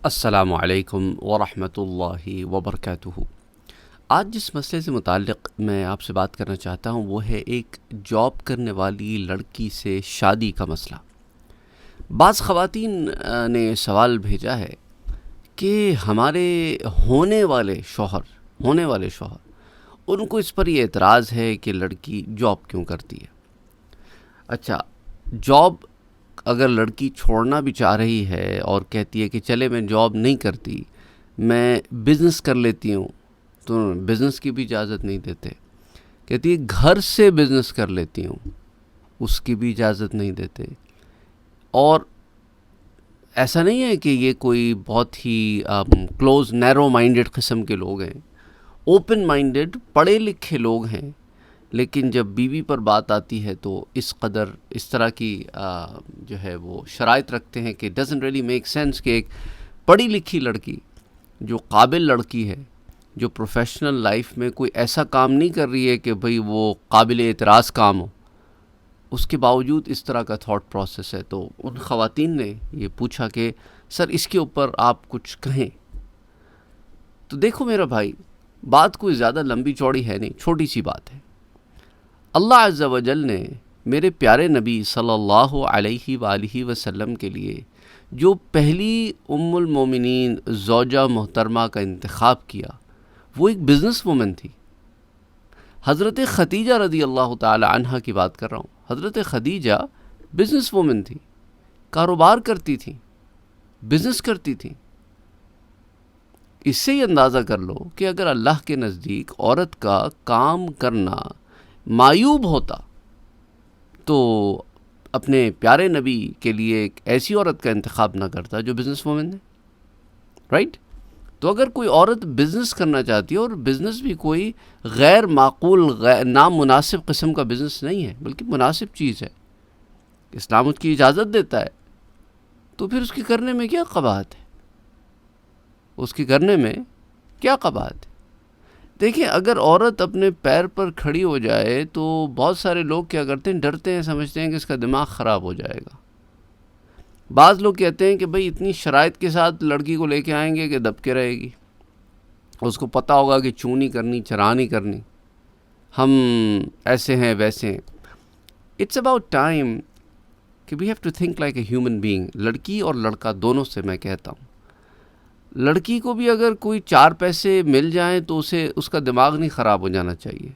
السلام علیکم ورحمۃ اللہ وبرکاتہ۔ آج جس مسئلے سے متعلق میں آپ سے بات کرنا چاہتا ہوں وہ ہے ایک جاب کرنے والی لڑکی سے شادی کا مسئلہ۔ بعض خواتین نے سوال بھیجا ہے کہ ہمارے ہونے والے شوہر ان کو اس پر یہ اعتراض ہے کہ لڑکی جاب کیوں کرتی ہے۔ اچھا، جاب اگر لڑکی چھوڑنا بھی چاہ رہی ہے اور کہتی ہے کہ چلے میں جاب نہیں کرتی، میں بزنس کر لیتی ہوں، تو بزنس کی بھی اجازت نہیں دیتے۔ کہتی ہے گھر سے بزنس کر لیتی ہوں، اس کی بھی اجازت نہیں دیتے۔ اور ایسا نہیں ہے کہ یہ کوئی بہت ہی کلوز نیرو مائنڈڈ قسم کے لوگ ہیں، اوپن مائنڈڈ پڑھے لکھے لوگ ہیں، لیکن جب بیوی پر بات آتی ہے تو اس طرح کی جو ہے وہ شرائط رکھتے ہیں کہ ڈزنٹ ریلی میک سینس کہ ایک پڑھی لکھی لڑکی جو قابل لڑکی ہے، جو پروفیشنل لائف میں کوئی ایسا کام نہیں کر رہی ہے کہ بھئی وہ قابل اعتراض کام ہو، اس کے باوجود اس طرح کا تھاٹ پروسیس ہے۔ تو ان خواتین نے یہ پوچھا کہ سر اس کے اوپر آپ کچھ کہیں۔ تو دیکھو میرا بھائی، بات کوئی زیادہ لمبی چوڑی ہے نہیں، چھوٹی سی بات ہے۔ اللہ عز و جل نے میرے پیارے نبی صلی اللہ علیہ وآلہ وسلم کے لیے جو پہلی ام المومنین زوجہ محترمہ کا انتخاب کیا، وہ ایک بزنس وومن تھی۔ حضرت خدیجہ رضی اللہ تعالی عنہ کی بات کر رہا ہوں۔ حضرت خدیجہ بزنس وومن تھی، کاروبار کرتی تھی، بزنس کرتی تھی۔ اس سے ہی اندازہ کر لو کہ اگر اللہ کے نزدیک عورت کا کام کرنا معیوب ہوتا تو اپنے پیارے نبی کے لیے ایک ایسی عورت کا انتخاب نہ کرتا جو بزنس وومن ہے، رائٹ؟ تو اگر کوئی عورت بزنس کرنا چاہتی ہے، اور بزنس بھی کوئی غیر معقول نامناسب قسم کا بزنس نہیں ہے بلکہ مناسب چیز ہے، اسلام اس کی اجازت دیتا ہے، تو پھر اس کے کرنے میں کیا قباحت ہے؟ دیکھیں، اگر عورت اپنے پیر پر کھڑی ہو جائے تو بہت سارے لوگ کیا کرتے ہیں، ڈرتے ہیں، سمجھتے ہیں کہ اس کا دماغ خراب ہو جائے گا۔ بعض لوگ کہتے ہیں کہ بھئی اتنی شرائط کے ساتھ لڑکی کو لے کے آئیں گے کہ دب کے رہے گی، اس کو پتہ ہوگا کہ چوں نہیں کرنی، چرا نہیں کرنی، ہم ایسے ہیں ویسے ہیں۔ اٹس اباؤٹ ٹائم کہ we have to think like a human being. لڑکی اور لڑکا دونوں سے میں کہتا ہوں، لڑکی کو بھی اگر کوئی 4 پیسے مل جائیں تو اس کا دماغ نہیں خراب ہو جانا چاہیے،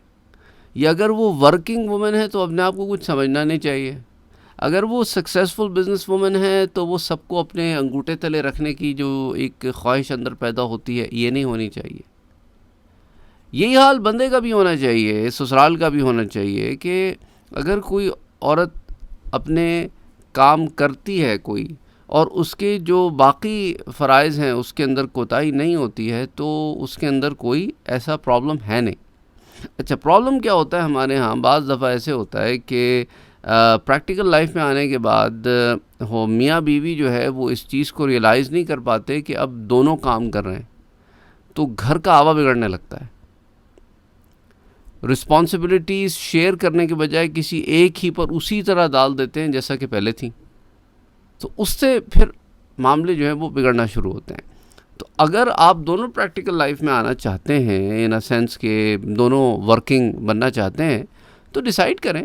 یا اگر وہ ورکنگ وومن ہے تو اپنے آپ کو کچھ سمجھنا نہیں چاہیے، اگر وہ سکسیسفل بزنس وومن ہے تو وہ سب کو اپنے انگوٹھے تلے رکھنے کی جو ایک خواہش اندر پیدا ہوتی ہے، یہ نہیں ہونی چاہیے۔ یہی حال بندے کا بھی ہونا چاہیے، سسرال کا بھی ہونا چاہیے کہ اگر کوئی عورت اپنے کام کرتی ہے کوئی، اور اس کے جو باقی فرائض ہیں اس کے اندر کوتاہی نہیں ہوتی ہے، تو اس کے اندر کوئی ایسا پرابلم ہے نہیں۔ اچھا، پرابلم کیا ہوتا ہے ہمارے ہاں؟ بعض دفعہ ایسے ہوتا ہے کہ پریکٹیکل لائف میں آنے کے بعد میاں بیوی جو ہے وہ اس چیز کو ریئلائز نہیں کر پاتے کہ اب دونوں کام کر رہے ہیں، تو گھر کا آوا بگڑنے لگتا ہے۔ رسپانسبلٹیز شیئر کرنے کے بجائے کسی ایک ہی پر اسی طرح ڈال دیتے ہیں جیسا کہ پہلے تھیں، تو اس سے پھر معاملے جو ہیں وہ بگڑنا شروع ہوتے ہیں۔ تو اگر آپ دونوں پریکٹیکل لائف میں آنا چاہتے ہیں، ان اے سینس کہ دونوں ورکنگ بننا چاہتے ہیں، تو ڈیسائیڈ کریں،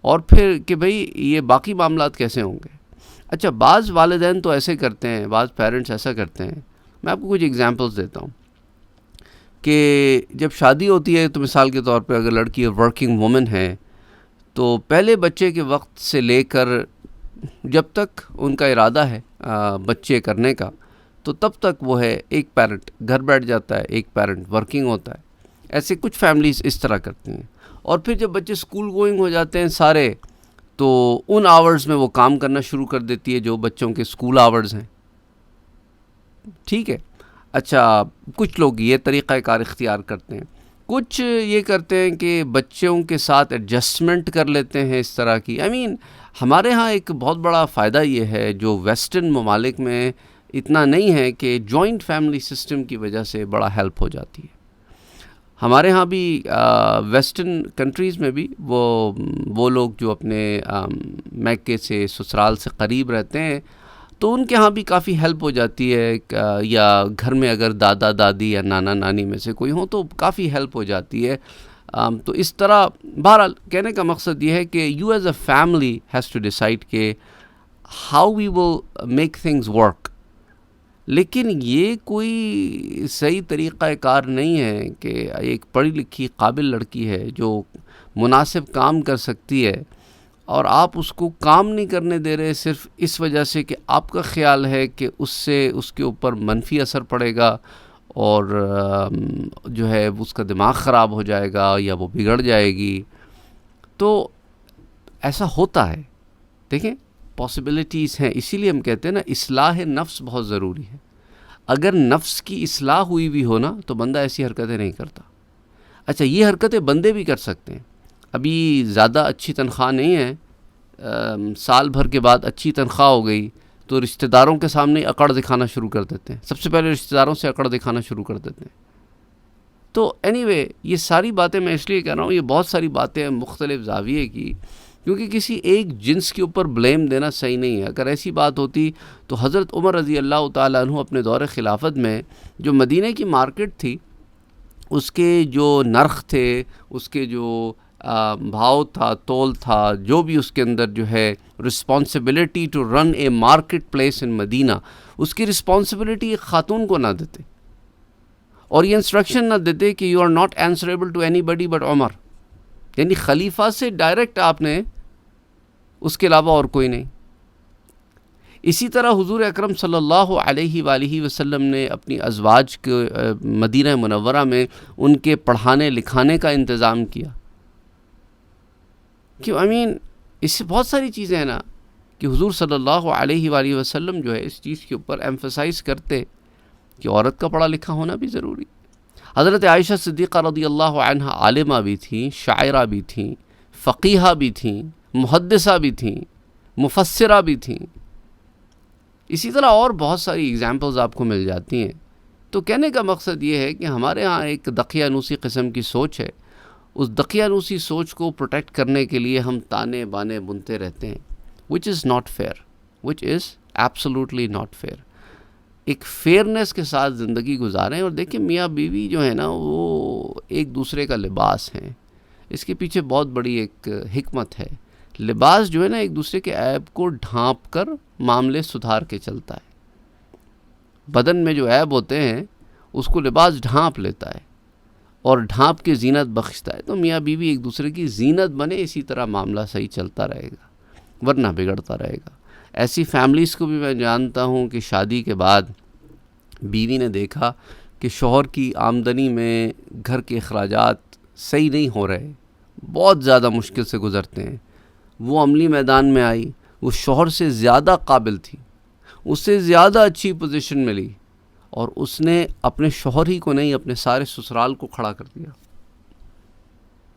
اور پھر کہ بھئی یہ باقی معاملات کیسے ہوں گے۔ اچھا، بعض والدین تو ایسے کرتے ہیں، بعض پیرنٹس ایسا کرتے ہیں۔ میں آپ کو کچھ ایگزامپلس دیتا ہوں کہ جب شادی ہوتی ہے تو مثال کے طور پہ اگر لڑکی ورکنگ وومن ہے تو پہلے بچے کے وقت سے لے کر جب تک ان کا ارادہ ہے بچے کرنے کا، تو تب تک وہ ہے ایک پیرنٹ گھر بیٹھ جاتا ہے، ایک پیرنٹ ورکنگ ہوتا ہے۔ ایسے کچھ فیملیز اس طرح کرتی ہیں۔ اور پھر جب بچے اسکول گوئنگ ہو جاتے ہیں سارے، تو ان آورز میں وہ کام کرنا شروع کر دیتی ہے جو بچوں کے اسکول آورز ہیں، ٹھیک ہے۔ اچھا، کچھ لوگ یہ طریقہ کار اختیار کرتے ہیں، کچھ یہ کرتے ہیں کہ بچوں کے ساتھ ایڈجسٹمنٹ کر لیتے ہیں اس طرح کی۔ ہمارے ہاں ایک بہت بڑا فائدہ یہ ہے جو ویسٹرن ممالک میں اتنا نہیں ہے، کہ جوائنٹ فیملی سسٹم کی وجہ سے بڑا ہیلپ ہو جاتی ہے۔ ہمارے ہاں بھی ویسٹرن کنٹریز میں بھی وہ لوگ جو اپنے میکے سے، سسرال سے قریب رہتے ہیں، تو ان کے ہاں بھی کافی ہیلپ ہو جاتی ہے، یا گھر میں اگر دادا دادی یا نانا نانی میں سے کوئی ہوں تو کافی ہیلپ ہو جاتی ہے. تو اس طرح بہرحال کہنے کا مقصد یہ ہے کہ you as a family has to decide کہ how we will make things work. لیکن یہ کوئی صحیح طریقہ کار نہیں ہے کہ ایک پڑھی لکھی قابل لڑکی ہے جو مناسب کام کر سکتی ہے اور آپ اس کو کام نہیں کرنے دے رہے صرف اس وجہ سے کہ آپ کا خیال ہے کہ اس سے اس کے اوپر منفی اثر پڑے گا اور جو ہے اس کا دماغ خراب ہو جائے گا یا وہ بگڑ جائے گی. تو ایسا ہوتا ہے، دیکھیں پاسبلٹیز ہیں. اسی لیے ہم کہتے ہیں نا اصلاح نفس بہت ضروری ہے. اگر نفس کی اصلاح ہوئی بھی ہو نا تو بندہ ایسی حرکتیں نہیں کرتا. اچھا یہ حرکتیں بندے بھی کر سکتے ہیں. ابھی زیادہ اچھی تنخواہ نہیں ہے، سال بھر کے بعد اچھی تنخواہ ہو گئی تو رشتہ داروں کے سامنے اکڑ دکھانا شروع کر دیتے ہیں. سب سے پہلے رشتہ داروں سے اکڑ دکھانا شروع کر دیتے ہیں. تو اینی وے یہ ساری باتیں میں اس لیے کہہ رہا ہوں، یہ بہت ساری باتیں ہیں مختلف زاویے کی، کیونکہ کسی ایک جنس کے اوپر بلیم دینا صحیح نہیں ہے. اگر ایسی بات ہوتی تو حضرت عمر رضی اللہ تعالیٰ عنہ اپنے دور خلافت میں جو مدینہ کی مارکیٹ تھی اس کے جو نرخ تھے، اس کے جو بھاؤ تھا، تول تھا، جو بھی اس کے اندر جو ہے responsibility to run a marketplace in Medina, اس کی رسپانسبلٹی ایک خاتون کو نہ دیتے اور یہ انسٹرکشن نہ دیتے کہ you are not answerable to anybody but Umar. یعنی خلیفہ سے ڈائریکٹ آپ نے، اس کے علاوہ اور کوئی نہیں. اسی طرح حضور اکرم صلی اللہ علیہ وآلہ وسلم نے اپنی ازواج کے مدینہ منورہ میں ان کے پڑھانے لکھانے کا انتظام کیا. کہ اس سے بہت ساری چیزیں ہیں نا کہ حضور صلی اللہ علیہ وآلہ وسلم جو ہے اس چیز کے اوپر ایمفسائز کرتے کہ عورت کا پڑھا لکھا ہونا بھی ضروری. حضرت عائشہ صدیقہ رضی اللہ عنہا عالمہ بھی تھیں، شاعرہ بھی تھیں، فقیہہ بھی تھیں، محدثہ بھی تھیں، مفسرہ بھی تھیں. اسی طرح اور بہت ساری ایگزامپلز آپ کو مل جاتی ہیں. تو کہنے کا مقصد یہ ہے کہ ہمارے ہاں ایک دقیانوسی قسم کی سوچ ہے. اس دقیانوسی سوچ کو پروٹیکٹ کرنے کے لیے ہم تانے بانے بنتے رہتے ہیں، which is not fair, which is absolutely not fair. ایک فیئرنس کے ساتھ زندگی گزاریں. اور دیکھیں میاں بیوی جو ہے نا وہ ایک دوسرے کا لباس ہیں. اس کے پیچھے بہت بڑی ایک حکمت ہے. لباس جو ہے نا ایک دوسرے کے عیب کو ڈھانپ کر معاملے سدھار کے چلتا ہے. بدن میں جو عیب ہوتے ہیں اس کو لباس ڈھانپ لیتا ہے اور ڈھانپ کے زینت بخشتا ہے. تو میاں بیوی ایک دوسرے کی زینت بنے، اسی طرح معاملہ صحیح چلتا رہے گا، ورنہ بگڑتا رہے گا. ایسی فیملیز کو بھی میں جانتا ہوں کہ شادی کے بعد بیوی نے دیکھا کہ شوہر کی آمدنی میں گھر کے اخراجات صحیح نہیں ہو رہے، بہت زیادہ مشکل سے گزرتے ہیں. وہ عملی میدان میں آئی، وہ شوہر سے زیادہ قابل تھی، اس سے زیادہ اچھی پوزیشن ملی، اور اس نے اپنے شوہر ہی کو نہیں اپنے سارے سسرال کو کھڑا کر دیا.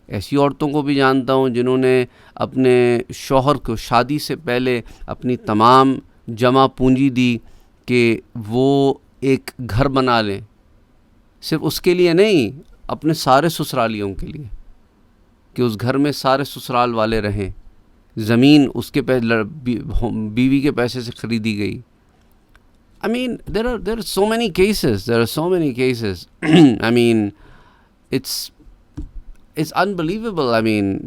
ایسی عورتوں کو بھی جانتا ہوں جنہوں نے اپنے شوہر کو شادی سے پہلے اپنی تمام جمع پونجی دی کہ وہ ایک گھر بنا لیں، صرف اس کے لیے نہیں، اپنے سارے سسرالیوں کے لیے، کہ اس گھر میں سارے سسرال والے رہیں. زمین اس کے بیوی کے پیسے سے خریدی گئی. there are so many cases. it's unbelievable.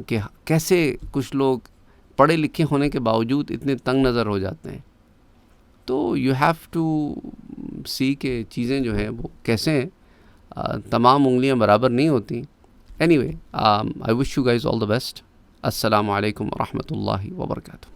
کہ کیسے کچھ لوگ پڑھے لکھے ہونے کے باوجود اتنے تنگ نظر ہو جاتے ہیں. تو you have to see کہ چیزیں جو ہیں وہ کیسے ہیں. تمام انگلیاں برابر نہیں ہوتی. Anyway, I wish you guys all the best. السلام علیکم ورحمۃ اللہ وبرکاتہ.